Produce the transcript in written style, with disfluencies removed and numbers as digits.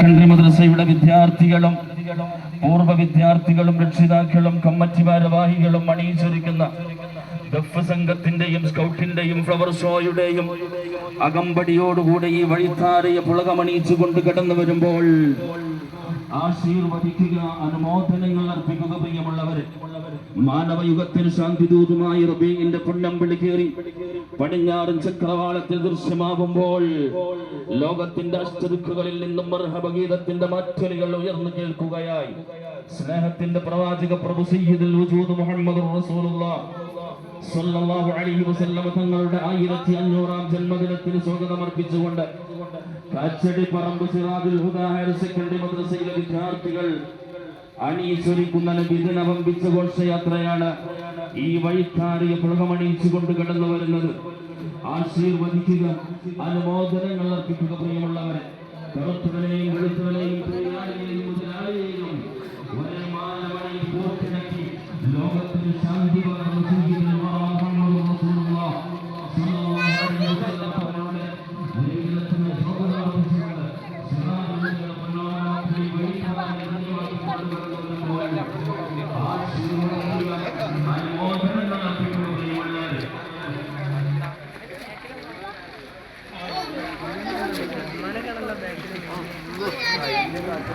മദ്രസയുടെ വിദ്യാർത്ഥികളും പൂർവ്വ വിദ്യാർത്ഥികളും രക്ഷിതാക്കളും കമ്മിറ്റി ഭാരവാഹികളും അണിയിച്ചൊരുക്കുന്ന ദഫ് സംഘത്തിന്റെയും സ്കൗട്ടിന്റെയും ഫ്ലവർ ഷോയുടെയും അകമ്പടിയോടുകൂടെ ഈ വഴിത്താരയെ പുളകമണിയിച്ചുകൊണ്ട് കടന്നു വരുമ്പോൾ ആശീർവദിക്കുക, അനുമോദനങ്ങൾ അർപ്പിക്കുക. പ്രിയമുള്ളവരെ, മാനവയുഗത്തിൽ ശാന്തിദൂതുമായി റബീഇന്റെ പൊന്നമ്പിളി കയറി പടിഞ്ഞാറൻ ചക്രവാളത്തിൽ ദൃശ്യമാകുമ്പോൾ ലോകത്തിന്റെ അഷ്ടദിക്കുകളിൽ നിന്നും മർഹബഗീതത്തിന്റെ മാറ്റൊലികൾ ഉയർന്നു കേൾക്കുകയായി. സ്നേഹത്തിന്റെ പ്രവാചക പ്രഭു സയ്യിദുൽ വജൂദ് മുഹമ്മദുർ റസൂലുള്ളാഹ് സ്വല്ലല്ലാഹു അലൈഹി വസല്ലം തങ്ങളുടെ 1500-ാം ജന്മദിനത്തിന് സ്വാഗതമർപ്പിച്ചുകൊണ്ട് കാച്ചടി പറമ്പ് സിറാജുൽ ഹുദാ ഹയർ സെക്കൻഡറി മദ്രസയിലെ വിദ്യാർത്ഥികൾ അണിയിച്ചൊരുക്കുന്ന നബിദിന വമ്പിച്ച ഘോഷയാത്രയാണ് ഈ വഴിത്താരയെ പുളകമണിയിച്ചുകൊണ്ട് കടന്നു വരുന്നത്. ആശീർവദിക്കുക, അനുമോദനങ്ങൾ അർപ്പിക്കുക. പ്രിയമുള്ളവരെ, കറുത്തവനെയും വെളുത്തവനെയും മുതലാളിയെയും ഒരേ മാനവനെയും പൂർത്തിണക്കി ലോകത്തിന് ശാന്തി പകർന്നു